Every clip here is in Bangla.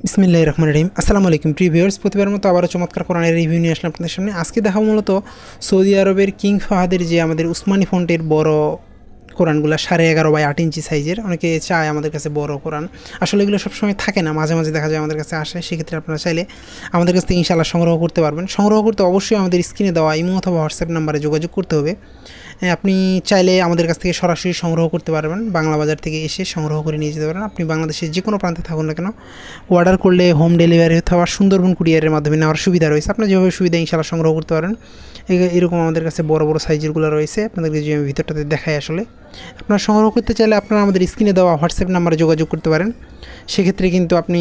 বিসমিল্লাহির রহমানির রহিম। আসসালামু আলাইকুম প্রিয় ভিউয়ার্স, প্রতিবারের মতো আবারও চমৎকার কোরআনের রিভিউ নিয়ে আসলাম আপনাদের সামনে। আজকে দেখাবো মূলত সৌদি আরবের কিং ফাহাদের যে আমাদের উসমানী ফন্টের বড় কোরআনগুলো 11.5 by 8 ইঞ্চি সাইজের। অনেকে চায় আমাদের কাছে বড় কোরআন, আসলে এগুলো সবসময় থাকে না, মাঝে মাঝে দেখা যায় আমাদের কাছে আসে। সেক্ষেত্রে আপনারা চাইলে আমাদের কাছ থেকে ইনশাআল্লাহ সংগ্রহ করতে পারবেন। সংগ্রহ করতে অবশ্যই আমাদের স্ক্রিনে দেওয়া ইমো অথবা হোয়াটসঅ্যাপ নাম্বারে যোগাযোগ করতে হবে। আপনি চাইলে আমাদের কাছ থেকে সরাসরি সংগ্রহ করতে পারবেন, বাংলা বাজার থেকে এসে সংগ্রহ করে নিয়ে যেতে পারেন। আপনি বাংলাদেশের যে কোনো প্রান্তে থাকুন না কেন, অর্ডার করলে হোম ডেলিভারি অথবা সুন্দরবন কুরিয়ারের মাধ্যমে নেওয়ার সুবিধা রয়েছে। আপনার যেভাবে সুবিধা ইনশাআল্লাহ সংগ্রহ করতে পারেন। এরকম আমাদের কাছে বড় বড় সাইজেরগুলো রয়েছে, আপনাদেরকে যে আমি ভিতরটাতে দেখাই। আসলে আপনারা সংগ্রহ করতে চাইলে আপনারা আমাদের স্ক্রিনে দেওয়া হোয়াটসঅ্যাপ নাম্বারে যোগাযোগ করতে পারেন, সেক্ষেত্রে কিন্তু আপনি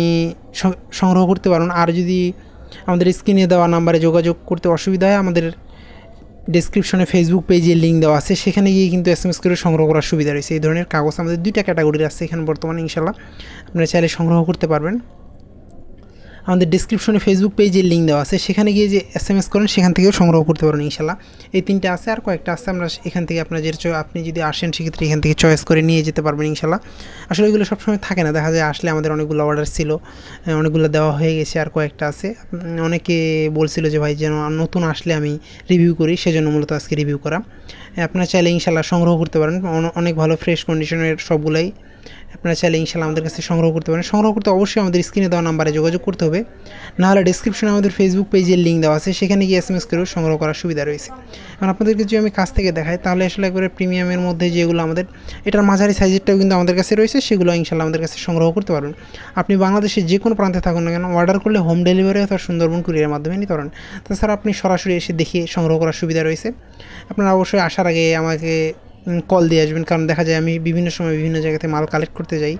সংগ্রহ করতে পারেন। আর যদি আমাদের স্ক্রিনে দেওয়া নাম্বারে যোগাযোগ করতে অসুবিধা হয়, আমাদের ডেসক্রিপশনে ফেসবুক পেজের লিঙ্ক দেওয়া আছে, সেখানে গিয়ে কিন্তু SMS করে সংগ্রহ করার সুবিধা রয়েছে। এই ধরনের কাগজ আমাদের 2টা ক্যাটাগরির আছে এখানে বর্তমানে, ইনশাল্লাহ আপনারা চাইলে সংগ্রহ করতে পারবেন। আমাদের ডেসক্রিপশনে ফেসবুক পেজের লিঙ্ক দেওয়া আছে, সেখানে গিয়ে যে SMS করেন সেখান থেকেও সংগ্রহ করতে পারেন ইনশাল্লাহ। এই 3টে আছে, আর কয়েকটা আছে। আমরা এখান থেকে আপনার আপনি যদি আসেন সেক্ষেত্রে এখান থেকে চয়েস করে নিয়ে যেতে পারবেন ইনশাল্লাহ। আসলে এগুলো সবসময় থাকে না, দেখা যায় আসলে আমাদের অনেকগুলো অর্ডার ছিল, অনেকগুলো দেওয়া হয়ে গেছে, আর কয়েকটা আছে। অনেকে বলছিল যে ভাই যেন নতুন আসলে আমি রিভিউ করি, সেজন্য মূলত আজকে রিভিউ করা। আপনারা চাইলে ইনশাল্লাহ সংগ্রহ করতে পারেন, অনেক ভালো ফ্রেশ কন্ডিশনের সবগুলাই। আপনারা চাইলে ইনশাআল্লাহ আমাদের কাছে সংগ্রহ করতে পারেন। সংগ্রহ করতে অবশ্যই আমাদের স্ক্রিনে দেওয়া নাম্বারে যোগাযোগ করতে হবে, নাহলে ডিসক্রিপশনে আমাদের ফেসবুক পেজের লিঙ্ক দেওয়া আছে, সেখানে গিয়ে SMS করেও সংগ্রহ করার সুবিধা রয়েছে। এখন আপনাদেরকে যদি আমি কাছ থেকে দেখাই, তাহলে আসলে একবারে প্রিমিয়ামের মধ্যে যেগুলো আমাদের, এটার মাঝারি সাইজেরটাও কিন্তু আমাদের কাছে রয়েছে, সেগুলো ইনশাআল্লাহ আমাদের কাছে সংগ্রহ করতে পারবেন। আপনি বাংলাদেশের যে কোনো প্রান্তে থাকুন না কেন, অর্ডার করলে হোম ডেলিভারি অথবা সুন্দরবন কুরিয়ারের মাধ্যমে নিতে পারেন। তাছাড়া আপনি সরাসরি এসে দেখে সংগ্রহ করার সুবিধা রয়েছে। আপনারা অবশ্যই আসার আগে আমাকে কল দিয়ে আসবেন, কারণ দেখা যায় আমি বিভিন্ন সময় বিভিন্ন জায়গাতে মাল কালেক্ট করতে যাই,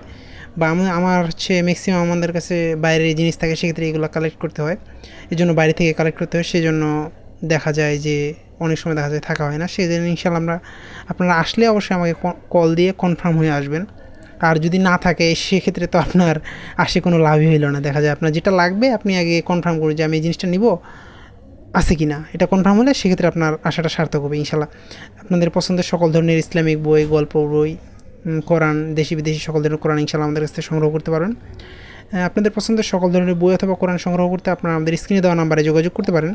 বা আমার ম্যাক্সিমাম আমাদের কাছে বাইরের জিনিস থাকে, সেক্ষেত্রে এগুলো কালেক্ট করতে হয়, এই জন্য বাইরে থেকে কালেক্ট করতে হয়, সেই জন্য দেখা যায় যে অনেক সময় দেখা যায় থাকা হয় না। সেই জন্য ইনশাআল্লাহ আপনারা আসলে অবশ্যই আমাকে কল দিয়ে কনফার্ম হয়ে আসবেন। আর যদি না থাকে সেক্ষেত্রে তো আপনার আসে কোনো লাভই হইল না। দেখা যায় আপনার যেটা লাগবে আপনি আগে কনফার্ম করুন যে আমি এই জিনিসটা নিব, আছে কি না, এটা কনফার্ম হলে সেক্ষেত্রে আপনার আশাটা সার্থক হবে ইনশাআল্লাহ। আপনাদের পছন্দের সকল ধরনের ইসলামিক বই, গল্প বই, কোরআন, দেশি বিদেশি সকল ধরনের কোরআন ইনশাআল্লাহ আমাদের কাছ থেকে সংগ্রহ করতে পারেন। আপনাদের পছন্দের সকল ধরনের বই অথবা কোরআন সংগ্রহ করতে আপনারা আমাদের স্ক্রিনে দেওয়া নাম্বারে যোগাযোগ করতে পারেন।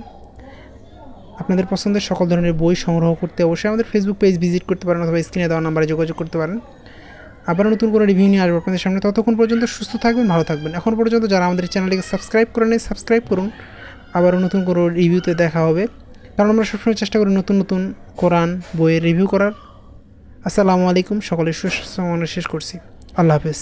আপনাদের পছন্দের সকল ধরনের বই সংগ্রহ করতে অবশ্যই আমাদের ফেসবুক পেজ ভিজিট করতে পারেন, অথবা স্ক্রিনে দেওয়া নাম্বারে যোগাযোগ করতে পারেন। আবার নতুন করে রিভিউ নিয়ে আসবো আপনাদের সামনে। ততক্ষণ পর্যন্ত সুস্থ থাকবেন, ভালো থাকবেন। এখন পর্যন্ত যারা আমাদের চ্যানেলটিকে সাবস্ক্রাইব করেন, সাবস্ক্রাইব করুন। আবারও নতুন করে রিভিউতে দেখা হবে, কারণ আমরা সবসময় চেষ্টা করি নতুন নতুন কোরআন বইয়ের রিভিউ করার। আসসালামু আলাইকুম, সকলের সুস্বাস্থ্য শেষ করছি। আল্লাহ হাফেজ।